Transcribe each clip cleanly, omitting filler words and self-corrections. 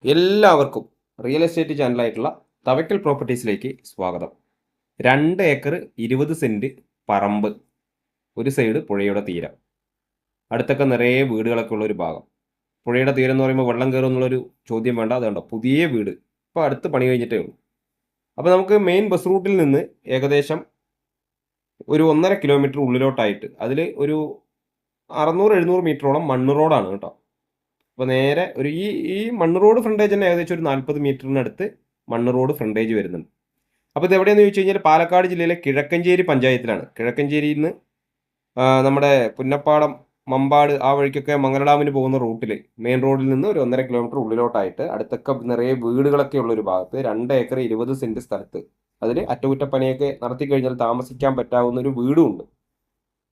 എല്ലാവർക്കും real estate ചാനലായിട്ടുള്ള Thavakkal പ്രോപ്പർട്ടീസിലേക്ക് സ്വാഗതം. 2 acre 20 saint പറമ്പ്, ഒരു സൈഡ് പുഴയുടെ തീരം, അടുത്തൊക്കെ നിറയെ വീടുകളൊക്കെ ഉള്ള ഒരു ഭാഗം. പുഴയുടെ തീരം എന്ന് പറയുമ്പോൾ വെള്ളം കയറും എന്നുള്ളൊരു ചോദ്യം വേണ്ട. അതുകൊണ്ടോ പുതിയ വീട് ഇപ്പോൾ അടുത്ത് പണി കഴിഞ്ഞിട്ടേ ഉള്ളൂ. അപ്പോൾ നമുക്ക് മെയിൻ ബസ് റൂട്ടിൽ നിന്ന് ഏകദേശം ഒരു 1.5 കിലോമീറ്റർ ഉള്ളിലോട്ടായിട്ട് അതിൽ ഒരു 600-700 മീറ്ററോളം മണ്ണ് റോഡാണ് കേട്ടോ. അപ്പോൾ നേരെ ഒരു ഈ ഈ മണ്ണ് റോഡ് ഫ്രണ്ടേജ് തന്നെ ഏകദേശം ഒരു 40 മീറ്ററിനടുത്ത് മണ്ണ് റോഡ് ഫ്രണ്ടേജ് വരുന്നുണ്ട്. അപ്പോൾ ഇത് എവിടെയെന്ന് ചോദിച്ചു കഴിഞ്ഞാൽ പാലക്കാട് ജില്ലയിലെ കിഴക്കഞ്ചേരി പഞ്ചായത്തിലാണ്. കിഴക്കഞ്ചേരിയിൽ നിന്ന് നമ്മുടെ പുന്നപ്പാടം, മമ്പാട് ആ വഴിക്കൊക്കെ മംഗല ഡാമിന് പോകുന്ന റൂട്ടിൽ മെയിൻ റോഡിൽ നിന്ന് ഒരു 1.5 കിലോമീറ്റർ ഉള്ളിലോട്ടായിട്ട് അടുത്തൊക്കെ നിറയെ വീടുകളൊക്കെ ഉള്ളൊരു ഭാഗത്ത് 2 ഏക്കർ 20 സെന്റ് സ്ഥലത്ത് അതിൽ അറ്റകുറ്റപ്പണിയൊക്കെ നടത്തി കഴിഞ്ഞാൽ താമസിക്കാൻ പറ്റാവുന്ന ഒരു വീടും ഉണ്ട്.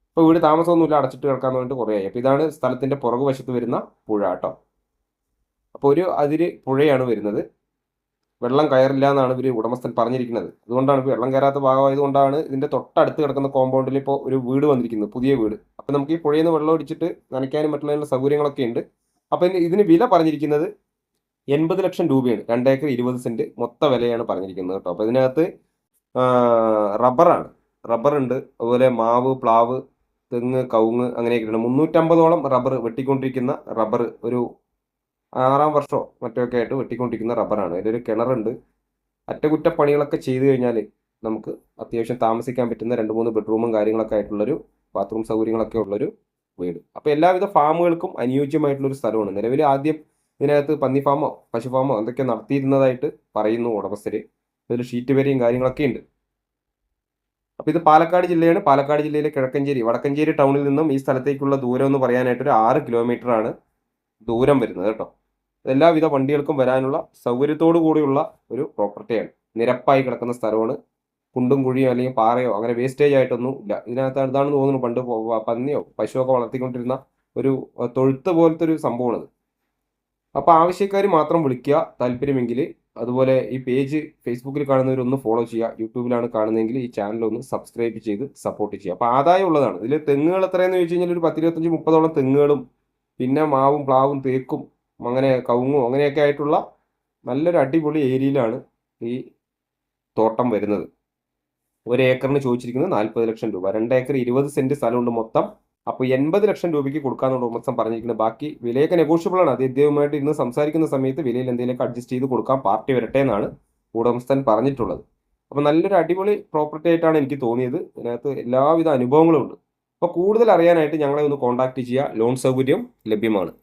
ഇപ്പോൾ വീട് താമസമൊന്നുമില്ല, അടച്ചിട്ട് കിടക്കാന്ന് പറഞ്ഞിട്ട് കുറേയായി. അപ്പോൾ ഇതാണ് സ്ഥലത്തിൻ്റെ പുറകുവശത്ത് വരുന്ന പുഴ കേട്ടോ. അപ്പോൾ ഒരു അതിര് പുഴയാണ് വരുന്നത്. വെള്ളം കയറില്ല എന്നാണ് ഇവർ ഉടമസ്ഥൻ പറഞ്ഞിരിക്കുന്നത്. അതുകൊണ്ടാണ് ഇപ്പോൾ വെള്ളം കയറാത്ത ഭാഗമായതുകൊണ്ടാണ് ഇതിൻ്റെ തൊട്ടടുത്ത് കിടക്കുന്ന കോമ്പൗണ്ടിൽ ഇപ്പോൾ ഒരു വീട് വന്നിരിക്കുന്നത്, പുതിയ വീട്. അപ്പോൾ നമുക്ക് ഈ പുഴയിൽ നിന്ന് വെള്ളം ഒടിച്ചിട്ട് നനയ്ക്കാനും മറ്റുള്ള സൗകര്യങ്ങളൊക്കെ ഉണ്ട്. അപ്പോൾ ഇതിന് വില പറഞ്ഞിരിക്കുന്നത് 80 ലക്ഷം രൂപയാണ്. 2 ഏക്കർ 20 സെന്റ് മൊത്ത വിലയാണ് പറഞ്ഞിരിക്കുന്നത് കേട്ടോ. അപ്പോൾ ഇതിനകത്ത് റബ്ബറാണ്, റബ്ബറുണ്ട്, അതുപോലെ മാവ്, പ്ലാവ്, തെങ്ങ്, കവുങ്ങ് അങ്ങനെയൊക്കെയാണ്. 350ഓളം റബ്ബർ വെട്ടിക്കൊണ്ടിരിക്കുന്ന റബ്ബർ ഒരു 6-ാം വർഷമോ മറ്റൊക്കെ ആയിട്ട് വെട്ടിക്കൊണ്ടിരിക്കുന്ന റബ്ബറാണ്. അതിലൊരു കിണറുണ്ട്. അറ്റകുറ്റപ്പണികളൊക്കെ ചെയ്തു കഴിഞ്ഞാൽ നമുക്ക് അത്യാവശ്യം താമസിക്കാൻ പറ്റുന്ന 2-3 ബെഡ്റൂമും കാര്യങ്ങളൊക്കെ ആയിട്ടുള്ളൊരു ബാത്റൂം സൗകര്യങ്ങളൊക്കെ ഉള്ളൊരു വീട്. അപ്പോൾ എല്ലാവിധ ഫാമുകൾക്കും അനുയോജ്യമായിട്ടുള്ളൊരു സ്ഥലമാണ്. നിലവിൽ ആദ്യം ഇതിനകത്ത് പന്നി ഫാമോ പശു ഫാമോ എന്തൊക്കെ നടത്തിയിരുന്നതായിട്ട് പറയുന്നു ഉടമസ്ഥർ. ഇതിൽ ഷീറ്റ് വരെയും കാര്യങ്ങളൊക്കെ ഉണ്ട്. അപ്പോൾ ഇത് പാലക്കാട് ജില്ലയാണ്. പാലക്കാട് ജില്ലയിലെ കിഴക്കഞ്ചേരി, വടക്കഞ്ചേരി ടൗണിൽ നിന്നും ഈ സ്ഥലത്തേക്കുള്ള ദൂരം എന്ന് പറയാനായിട്ട് ഒരു 6 കിലോമീറ്ററാണ് ദൂരം വരുന്നത് കേട്ടോ. എല്ലാവിധ വണ്ടികൾക്കും വരാനുള്ള സൗകര്യത്തോടു കൂടിയുള്ള ഒരു പ്രോപ്പർട്ടിയാണ്. നിരപ്പായി കിടക്കുന്ന സ്ഥലമാണ്. കുണ്ടും കുഴിയോ അല്ലെങ്കിൽ പാറയോ അങ്ങനെ വേസ്റ്റേജ് ആയിട്ടൊന്നും ഇല്ല. ഇതിനകത്ത് എന്താണെന്ന് തോന്നുന്നു പണ്ട് പന്നിയോ പശുവൊക്കെ വളർത്തിക്കൊണ്ടിരുന്ന ഒരു തൊഴുത്ത് പോലത്തെ ഒരു സംഭവമാണിത്. അപ്പോൾ ആവശ്യക്കാർ മാത്രം വിളിക്കുക താല്പര്യമെങ്കിൽ. അതുപോലെ ഈ പേജ് ഫേസ്ബുക്കിൽ കാണുന്നവരൊന്ന് ഫോളോ ചെയ്യുക. യൂട്യൂബിലാണ് കാണുന്നതെങ്കിൽ ഈ ചാനൽ ഒന്ന് സബ്സ്ക്രൈബ് ചെയ്ത് സപ്പോർട്ട് ചെയ്യുക. അപ്പോൾ ആദായം ഉള്ളതാണ്. ഇതിൽ തെങ്ങുകൾ എത്രയെന്ന് ചോദിച്ചു കഴിഞ്ഞാൽ ഒരു 10-25-30ഓളം തെങ്ങുകളും പിന്നെ മാവും, പ്ലാവും, തേക്കും, അങ്ങനെ കവുങ്ങും അങ്ങനെയൊക്കെ ആയിട്ടുള്ള നല്ലൊരു അടിപൊളി ഏരിയയിലാണ് ഈ തോട്ടം വരുന്നത്. ഒരു ഏക്കറിന് ചോദിച്ചിരിക്കുന്നത് 40 ലക്ഷം രൂപ. 2 ഏക്കർ 20 സെന്റ് സ്ഥലമുണ്ട് മൊത്തം. അപ്പോൾ 80 ലക്ഷം രൂപയ്ക്ക് കൊടുക്കാമെന്നാണ് ഉടമസ്ഥൻ പറഞ്ഞിരിക്കുന്നത്. ബാക്കി വിലയൊക്കെ നെഗോഷ്യബിൾ ആണ്. അത് ഇദ്ദേഹവുമായിട്ട് ഇന്ന് സംസാരിക്കുന്ന സമയത്ത് വിലയിൽ എന്തെങ്കിലുമൊക്കെ അഡ്ജസ്റ്റ് ചെയ്ത് കൊടുക്കാൻ പാർട്ടി വരട്ടെ എന്നാണ് ഉടമസ്ഥൻ പറഞ്ഞിട്ടുള്ളത്. അപ്പോൾ നല്ലൊരു അടിപൊളി പ്രോപ്പർട്ടി ആയിട്ടാണ് എനിക്ക് തോന്നിയത്. ഇതിനകത്ത് എല്ലാവിധ അനുഭവങ്ങളും ഉണ്ട്. അപ്പോൾ കൂടുതൽ അറിയാനായിട്ട് ഞങ്ങളെ ഒന്ന് കോൺടാക്ട് ചെയ്യുക. ലോൺ സൗകര്യം ലഭ്യമാണ്.